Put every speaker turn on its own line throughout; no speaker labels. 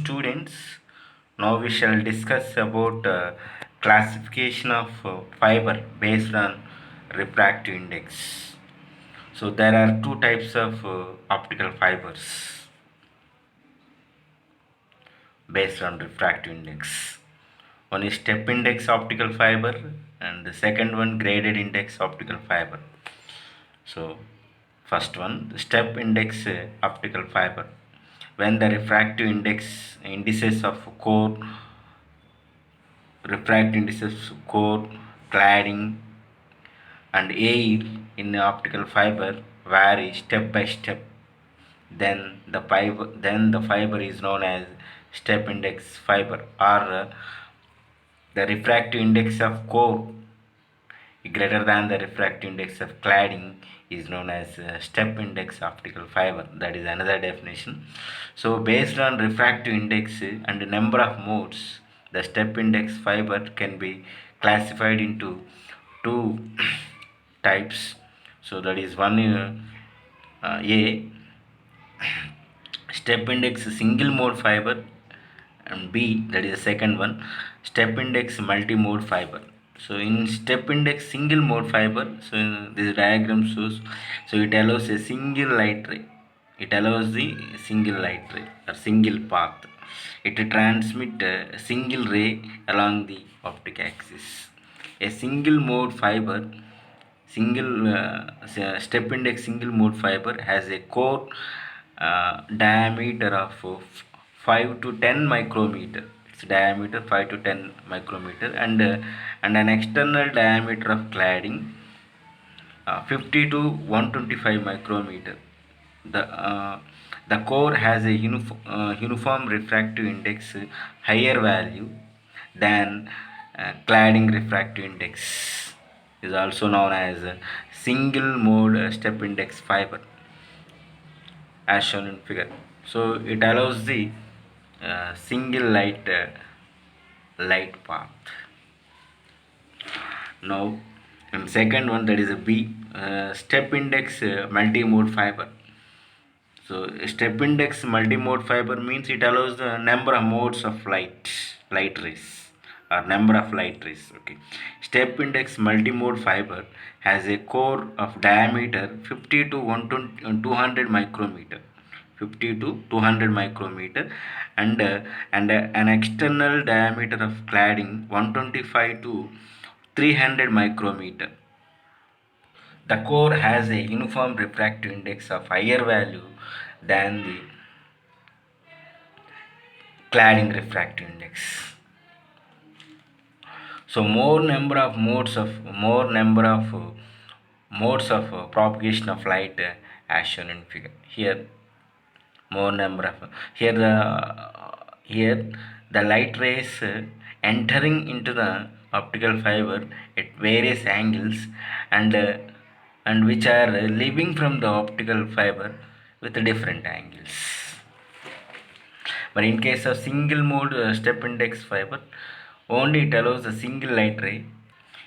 students. Now we shall discuss about classification of fiber based on refractive index. So there are two types of optical fibers based on refractive index. One is step index optical fiber and the second one graded index optical fiber. So first one, the step index optical fiber. When the refractive indices of core, refractive indices core, cladding and air in the optical fiber vary step by step, then the fiber is known as step index fiber, or the refractive index of core greater than the refractive index of cladding is known as step index optical fiber. That is another definition. So based on refractive index and the number of modes, the step index fiber can be classified into two types. So that is one, A, step index single mode fiber, and B, that is the second one, step index multi-mode fiber. So in step index single mode fiber, so this diagram shows, so it allows a single light ray, it allows the single light ray or single path, it transmit a single ray along the optic axis. A single mode fiber, step index single mode fiber has a core diameter of 5 to 10 micrometer. Its diameter 5 to 10 micrometer, and an external diameter of cladding 50 to 125 micrometer. The core has a uniform refractive index higher value than cladding refractive index, is also known as single mode step index fiber as shown in figure. So it allows the single light path. Now in second one, that is a B, step index multi-mode fiber. So step index multi-mode fiber means it allows the number of modes of light rays, or number of light rays. Okay. Step index multi-mode fiber has a core of diameter 50 to 200 micrometer. 50 to 200 micrometer, and an external diameter of cladding 125 to 300 micrometer. The core has a uniform refractive index of higher value than the cladding refractive index. So more number of modes of propagation of light as shown in figure. More number of here the light rays entering into the optical fiber at various angles, and which are leaving from the optical fiber with different angles. But in case of single mode step index fiber, only it allows a single light ray.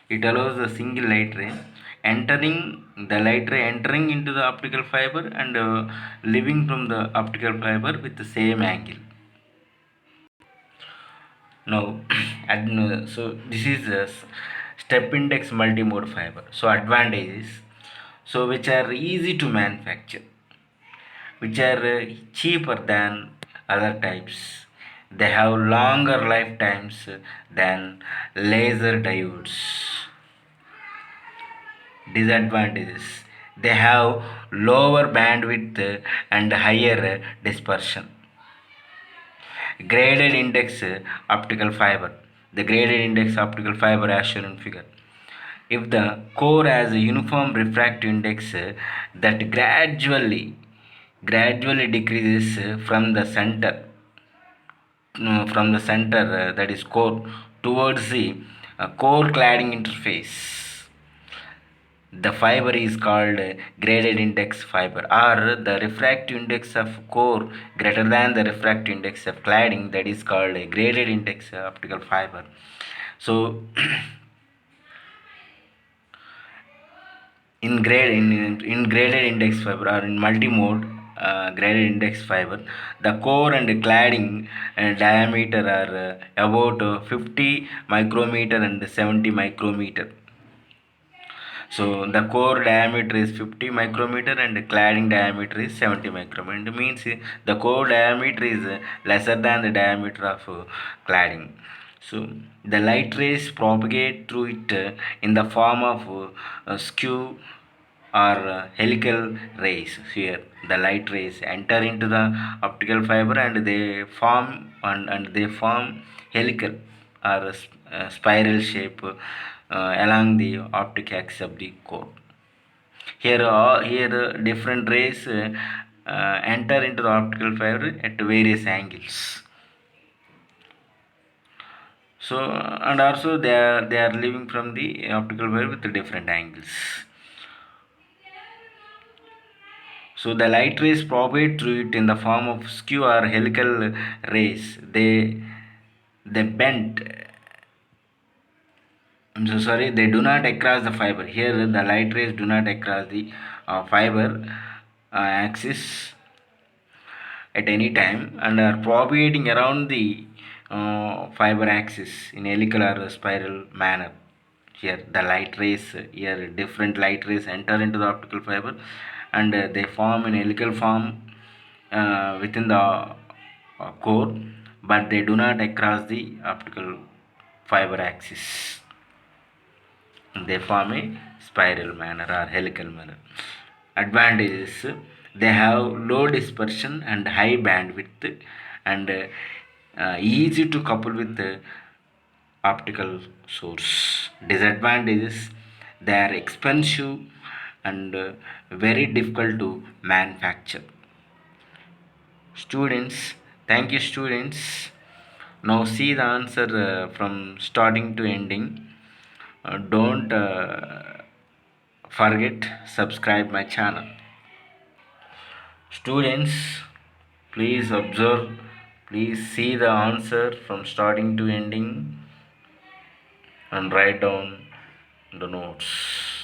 It allows a single light ray entering into the optical fiber, and leaving from the optical fiber with the same angle. Now, so this is a step index multi-mode fiber. So advantages, so which are easy to manufacture, which are cheaper than other types. They have longer lifetimes than laser diodes. Disadvantages, they have lower bandwidth and higher dispersion. Graded index optical fiber, the graded index optical fiber as shown in figure. If the core has a uniform refractive index that gradually decreases from the center, that is core, towards the core cladding interface, the fiber is called graded index fiber, or the refractive index of core greater than the refractive index of cladding, that is called a graded index optical fiber. So in graded index fiber, or in multi-mode, graded index fiber. The core and cladding diameter are about 50 micrometer and 70 micrometer. So the core diameter is 50 micrometer and the cladding diameter is 70 micrometer. It means the core diameter is lesser than the diameter of cladding. So the light rays propagate through it in the form of skew or helical rays. Here the light rays enter into the optical fiber and they form helical or spiral shape along the optic axis of the core. Here different rays enter into the optical fiber at various angles. So and also they are living from the optical fiber with different angles. So the light rays propagate through it in the form of skew or helical rays. They bend. I'm so sorry. They do not across the fiber. Here the light rays do not across the fiber axis at any time and are propagating around the fiber axis in helical or spiral manner. Here the light rays, here different light rays enter into the optical fiber and they form in helical form within the core, but they do not across the optical fiber axis. They form a spiral manner or helical manner. Advantages: they have low dispersion and high bandwidth and easy to couple with the optical source. Disadvantages: they are expensive and very difficult to manufacture. Students, thank you, students. Now see the answer from starting to ending. Don't forget subscribe my channel. Students, please observe, please see the answer from starting to ending and write down the notes.